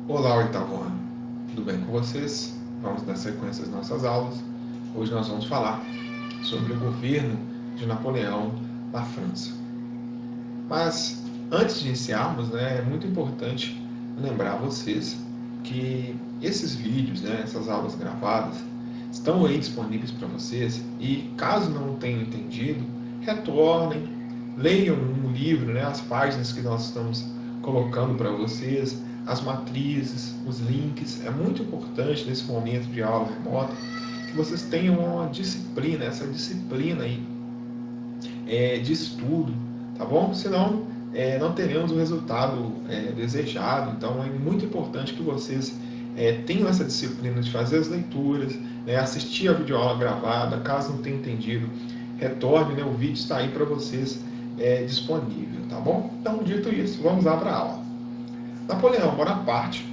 Olá, oitavo ano. Tudo bem com vocês? Vamos dar sequência às nossas aulas. Hoje nós vamos falar sobre o governo de Napoleão na França. Mas antes de iniciarmos, é muito importante lembrar vocês que esses vídeos, essas aulas gravadas, estão aí disponíveis para vocês e caso não tenham entendido, retornem, leiam um livro, as páginas que nós estamos colocando para vocês, as matrizes, os links. É muito importante nesse momento de aula remota que vocês tenham uma disciplina, essa disciplina aí de estudo, tá bom? Senão não teremos o resultado desejado. Então é muito importante que vocês tenham essa disciplina de fazer as leituras, assistir a videoaula gravada. Caso não tenha entendido, retorne, o vídeo está aí para vocês disponível, tá bom? Então, dito isso, vamos lá para a aula. Napoleão Bonaparte,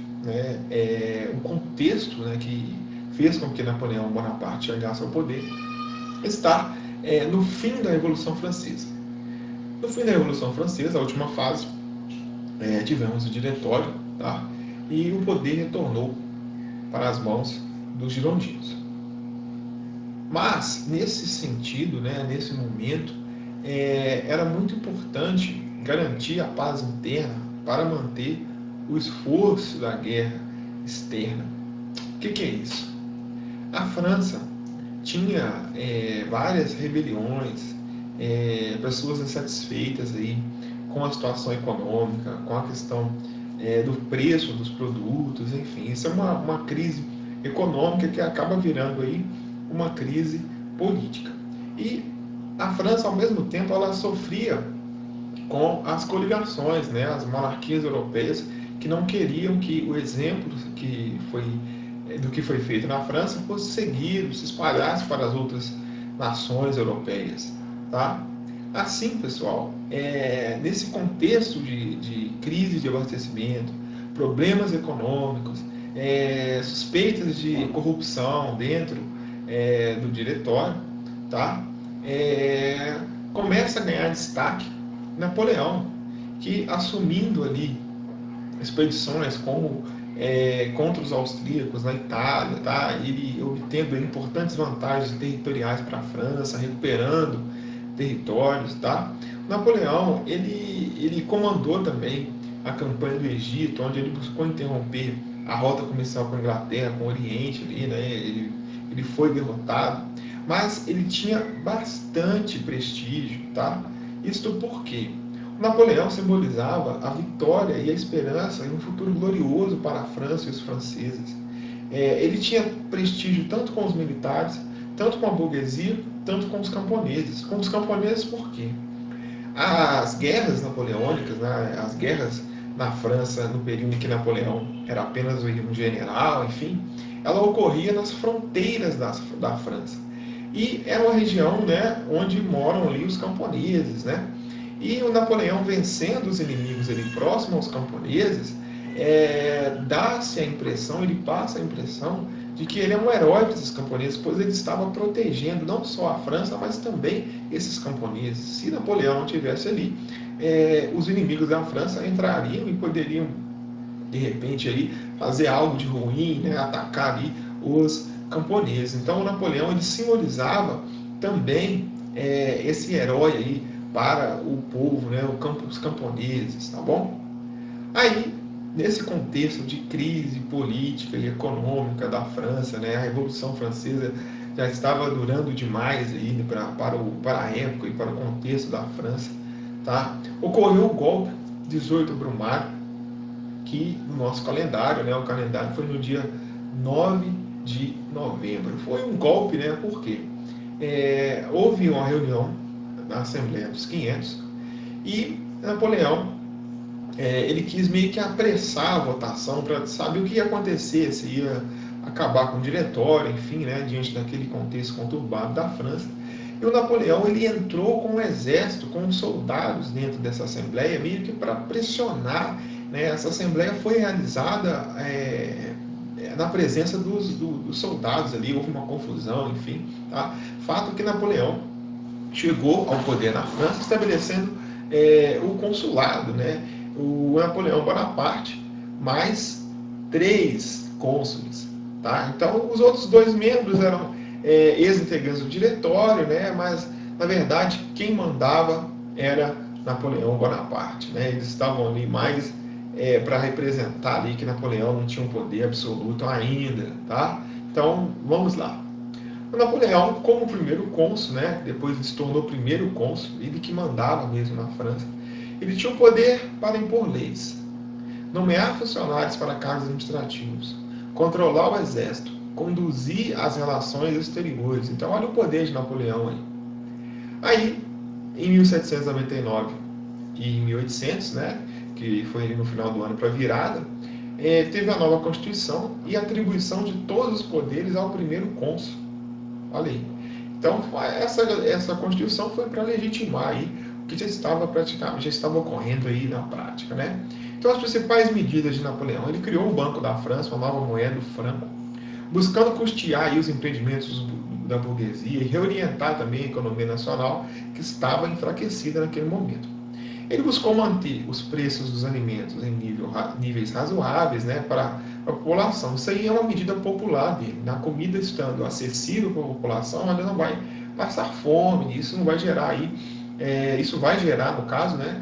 o contexto que fez com que Napoleão Bonaparte chegasse ao poder, está no fim da Revolução Francesa. No fim da Revolução Francesa, a última fase, tivemos o diretório, tá? E o poder retornou para as mãos dos girondinos. Mas, nesse sentido, nesse momento, era muito importante garantir a paz interna para manter o esforço da guerra externa. O que é isso? A França tinha várias rebeliões, pessoas insatisfeitas aí com a situação econômica, com a questão do preço dos produtos, enfim, isso é uma crise econômica que acaba virando aí uma crise política. E a França, ao mesmo tempo, ela sofria com as coligações, as monarquias europeias que não queriam que o exemplo do que foi feito na França fosse seguido, se espalhasse para as outras nações europeias, tá? Assim, pessoal, nesse contexto de crise de abastecimento, problemas econômicos, suspeitas de corrupção dentro do diretório, tá? Começa a ganhar destaque Napoleão, que assumindo ali expedições como contra os austríacos na Itália, tá? Ele obtendo importantes vantagens territoriais para a França, recuperando territórios, tá? Napoleão ele comandou também a campanha do Egito, onde ele buscou interromper a rota comercial com a Inglaterra, com o Oriente ali, ele foi derrotado, mas ele tinha bastante prestígio, tá? Isto porque Napoleão simbolizava a vitória e a esperança em um futuro glorioso para a França e os franceses. Ele tinha prestígio tanto com os militares, tanto com a burguesia, tanto com os camponeses. Com os camponeses por quê? As guerras napoleônicas, as guerras na França no período em que Napoleão era apenas um general, enfim, ela ocorria nas fronteiras da França. E é uma região onde moram ali os camponeses, E o Napoleão vencendo os inimigos ali próximo aos camponeses, dá-se a impressão, ele passa a impressão de que ele é um herói para esses camponeses, pois ele estava protegendo não só a França, mas também esses camponeses. Se Napoleão não estivesse ali, os inimigos da França entrariam e poderiam, de repente, ali, fazer algo de ruim, atacar ali os camponeses. Então, o Napoleão ele simbolizava também esse herói aí para o povo, os camponeses, tá bom? Aí, nesse contexto de crise política e econômica da França, a Revolução Francesa já estava durando demais aí para a época e para o contexto da França, tá? Ocorreu o golpe 18 Brumário, que no nosso calendário, o calendário foi no dia 9 de novembro. Foi um golpe, por quê? Houve uma reunião na Assembleia dos 500 e Napoleão ele quis meio que apressar a votação para saber o que ia acontecer, se ia acabar com o diretório, enfim, diante daquele contexto conturbado da França. E o Napoleão ele entrou com um exército, com soldados dentro dessa Assembleia, meio que para pressionar. Essa Assembleia foi realizada na presença dos soldados ali, houve uma confusão, enfim. Tá? Fato que Napoleão chegou ao poder na França, estabelecendo o consulado, o Napoleão Bonaparte, mas 3 cônsules. Tá? Então, os outros 2 membros eram ex-integrantes do diretório, né? Mas, na verdade, quem mandava era Napoleão Bonaparte. Né? Eles estavam ali mais para representar ali que Napoleão não tinha um poder absoluto ainda. Tá? Então, vamos lá. O Napoleão, como primeiro cônsul, né? Depois ele se tornou primeiro cônsul, ele que mandava mesmo na França, ele tinha o poder para impor leis, nomear funcionários para cargos administrativos, controlar o exército, conduzir as relações exteriores. Então, olha o poder de Napoleão aí. Aí, em 1799 e em 1800, né, que foi ali no final do ano para a virada, teve a nova Constituição e a atribuição de todos os poderes ao primeiro cônsul. Olha aí. Então, essa Constituição foi para legitimar aí o que já estava ocorrendo aí na prática, né? Então, as principais medidas de Napoleão: ele criou o Banco da França, uma nova moeda, o franco, buscando custear aí os empreendimentos da burguesia e reorientar também a economia nacional, que estava enfraquecida naquele momento. Ele buscou manter os preços dos alimentos em níveis razoáveis, né, para a população. Isso aí é uma medida popular dele. A comida estando acessível para a população, ela não vai passar fome. Isso não vai gerar aí, isso vai gerar, no caso, né,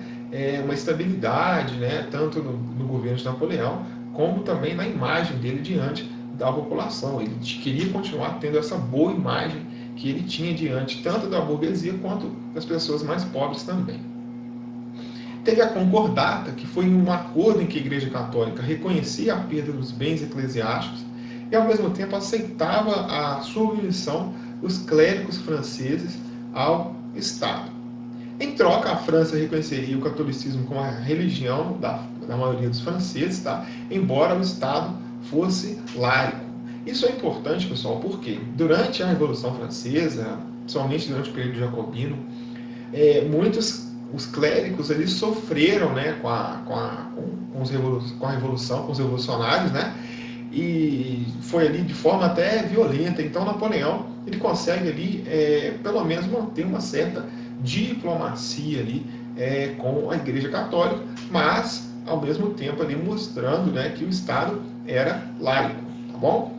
uma estabilidade, né, tanto no governo de Napoleão, como também na imagem dele diante da população. Ele queria continuar tendo essa boa imagem que ele tinha diante tanto da burguesia quanto das pessoas mais pobres também. Teve a Concordata, que foi um acordo em que a Igreja Católica reconhecia a perda dos bens eclesiásticos e, ao mesmo tempo, aceitava a submissão dos clérigos franceses ao Estado. Em troca, a França reconheceria o catolicismo como a religião da maioria dos franceses, tá? Embora o Estado fosse laico. Isso é importante, pessoal, porque durante a Revolução Francesa, principalmente durante o período jacobino, muitos os clérigos eles sofreram, né, com a revolução, com os revolucionários, né, e foi ali de forma até violenta. Então Napoleão ele consegue ali pelo menos manter uma certa diplomacia ali com a Igreja Católica, mas ao mesmo tempo ali mostrando, né, que o Estado era laico, tá bom?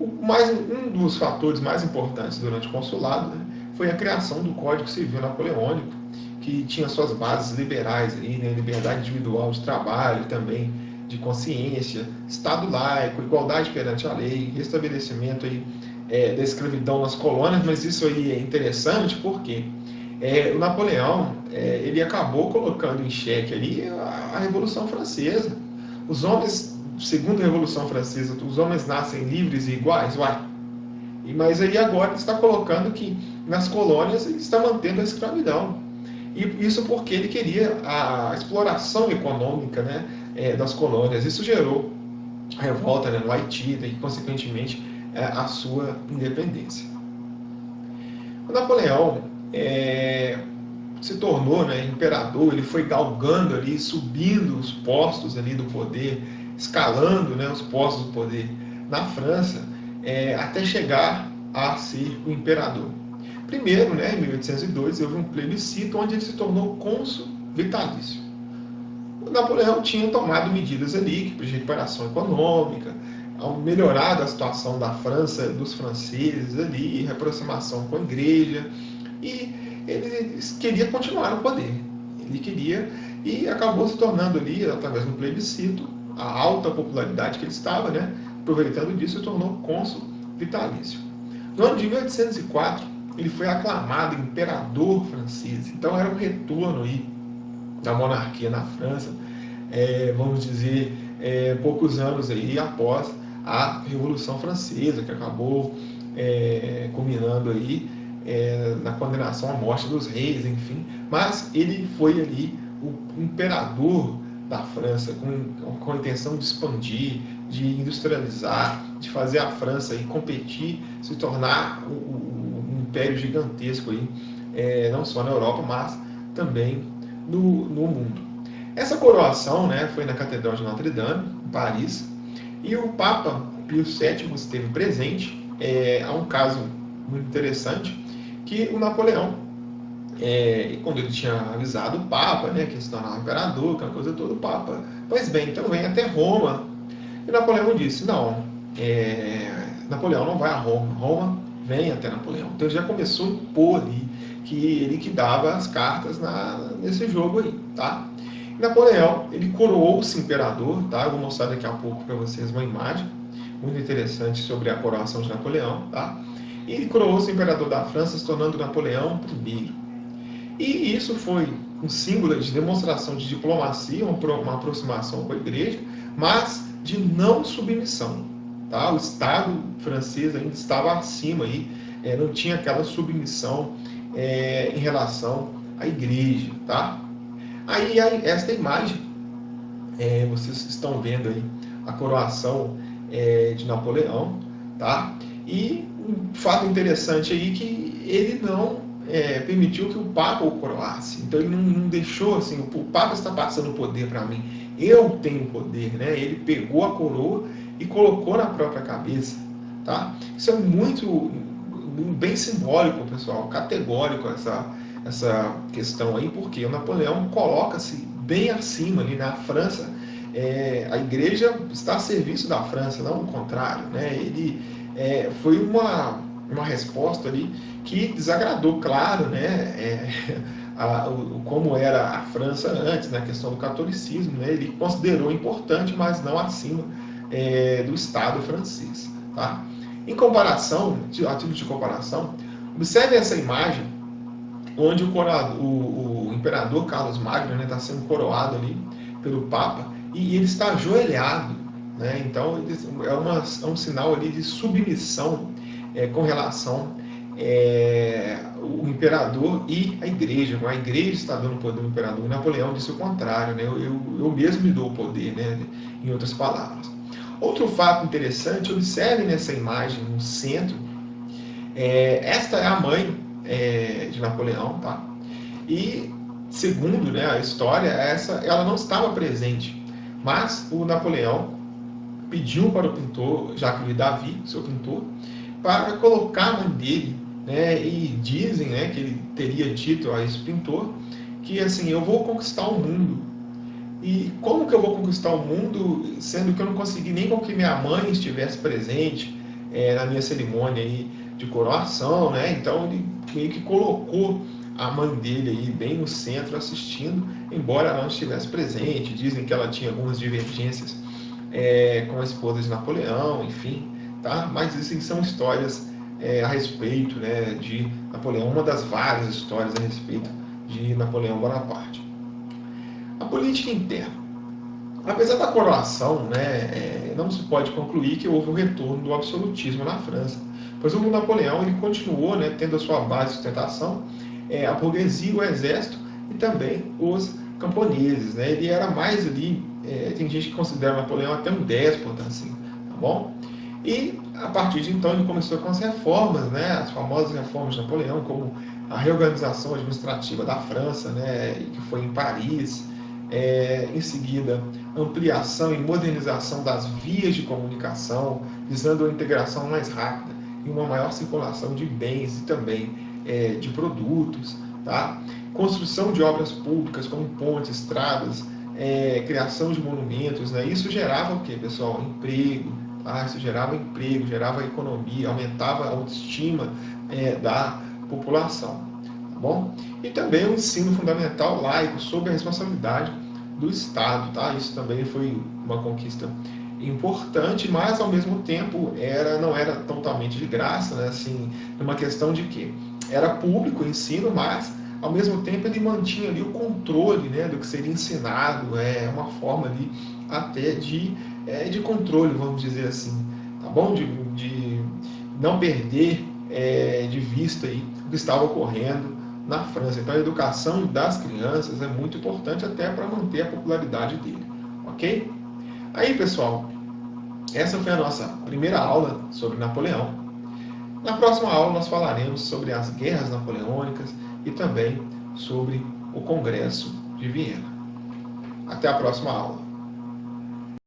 Um dos fatores mais importantes durante o consulado, né, foi a criação do Código Civil Napoleônico, que tinha suas bases liberais, aí, né, liberdade individual de trabalho, também de consciência, Estado laico, igualdade perante a lei, restabelecimento aí, da escravidão nas colônias. Mas isso aí é interessante porque o Napoleão ele acabou colocando em xeque ali a Revolução Francesa. Os homens, segundo a Revolução Francesa, os homens nascem livres e iguais, mas aí agora ele está colocando que nas colônias ele está mantendo a escravidão. E isso porque ele queria a exploração econômica, né, das colônias. Isso gerou a revolta, né, no Haiti e, consequentemente, a sua independência. O Napoleão se tornou, né, imperador. Ele foi galgando ali, subindo os postos ali do poder, escalando, né, os postos do poder na França, até chegar a ser o imperador. Primeiro, né, em 1802, houve um plebiscito onde ele se tornou cônsul vitalício. O Napoleão tinha tomado medidas ali de recuperação econômica, melhorado a situação da França, dos franceses ali, reaproximação com a igreja, e ele queria continuar no poder. Ele queria, e acabou se tornando ali, através do plebiscito, a alta popularidade que ele estava, né, aproveitando disso, se tornou cônsul vitalício. No ano de 1804, ele foi aclamado imperador francês. Então era um retorno aí da monarquia na França, vamos dizer, poucos anos aí após a Revolução Francesa, que acabou culminando aí na condenação à morte dos reis, enfim. Mas ele foi ali o imperador da França, com a intenção de expandir, de industrializar, de fazer a França aí competir, se tornar um império gigantesco aí, não só na Europa, mas também no mundo. Essa coroação, né, foi na Catedral de Notre Dame, em Paris, e o Papa Pio VII esteve presente. Há um caso muito interessante, que o Napoleão E quando ele tinha avisado o Papa, né, que se tornava imperador, aquela coisa toda, o Papa, pois bem, então vem até Roma. E Napoleão disse, não, Napoleão não vai a Roma, Roma vem até Napoleão. Então ele já começou a impor ali que ele que dava as cartas nesse jogo aí, tá? E Napoleão, ele coroou-se imperador, tá? Eu vou mostrar daqui a pouco para vocês uma imagem muito interessante sobre a coroação de Napoleão, tá? E ele coroou-se imperador da França, se tornando Napoleão I. E isso foi um símbolo de demonstração de diplomacia, uma aproximação com a igreja, mas de não submissão. Tá? O Estado francês ainda estava acima, aí, não tinha aquela submissão em relação à igreja. Tá? Aí esta imagem, vocês estão vendo aí a coroação de Napoleão. Tá? E um fato interessante aí que ele não permitiu que o Papa o coroasse. Então ele não deixou assim, o Papa está passando o poder para mim, eu tenho poder, né? Ele pegou a coroa e colocou na própria cabeça, tá? Isso é muito bem simbólico, pessoal, categórico essa questão aí, porque o Napoleão coloca-se bem acima ali na França. A igreja está a serviço da França, não o contrário, né? Ele foi uma resposta ali que desagradou, claro, né, como era a França antes, na questão do catolicismo, né, ele considerou importante, mas não acima do Estado francês. Tá? Em comparação, a título de comparação, observe essa imagem onde o imperador Carlos Magno está sendo coroado ali pelo Papa e ele está ajoelhado. Né? Então, é um sinal ali de submissão com relação o imperador e a igreja. A igreja está dando poder ao imperador. E Napoleão disse o contrário, né? Eu mesmo me dou o poder, né? Em outras palavras. Outro fato interessante, observe nessa imagem no centro, esta é a mãe de Napoleão, tá? E segundo, né, a história, ela não estava presente, mas o Napoleão pediu para o pintor Jacques David, seu pintor, para colocar a mãe dele, né, e dizem, né, que ele teria dito a esse pintor que assim, eu vou conquistar o mundo. E como que eu vou conquistar o mundo, sendo que eu não consegui nem com que minha mãe estivesse presente na minha cerimônia aí de coroação, né? Então ele meio que colocou a mãe dele aí bem no centro assistindo, embora ela não estivesse presente. Dizem que ela tinha algumas divergências com a esposa de Napoleão, enfim, tá? Mas isso são histórias a respeito, né, de Napoleão, uma das várias histórias a respeito de Napoleão Bonaparte. A política interna. Apesar da coroação, né, não se pode concluir que houve um retorno do absolutismo na França, pois o Napoleão ele continuou, né, tendo a sua base de sustentação a burguesia, o exército e também os camponeses. Né? Ele era mais ali, tem gente que considera Napoleão até um déspota, assim, tá bom? E a partir de então ele começou com as reformas, né, as famosas reformas de Napoleão, como a reorganização administrativa da França, né, que foi em Paris. Em seguida, ampliação e modernização das vias de comunicação, visando a integração mais rápida e uma maior circulação de bens e também de produtos. Tá? Construção de obras públicas como pontes, estradas, criação de monumentos. Né? Isso gerava o quê, pessoal? Emprego. Tá? Isso gerava emprego, gerava economia, aumentava a autoestima da população. Bom? E também o ensino fundamental laico sob a responsabilidade do Estado. Tá? Isso também foi uma conquista importante, mas ao mesmo tempo não era totalmente de graça, né? Assim, uma questão de que era público o ensino, mas ao mesmo tempo ele mantinha ali o controle, né, do que seria ensinado, uma forma ali até de controle, vamos dizer assim, tá bom? De não perder de vista aí o que estava ocorrendo na França. Então a educação das crianças é muito importante até para manter a popularidade dele, ok? Aí, pessoal, essa foi a nossa primeira aula sobre Napoleão. Na próxima aula nós falaremos sobre as guerras napoleônicas e também sobre o Congresso de Viena. Até a próxima aula.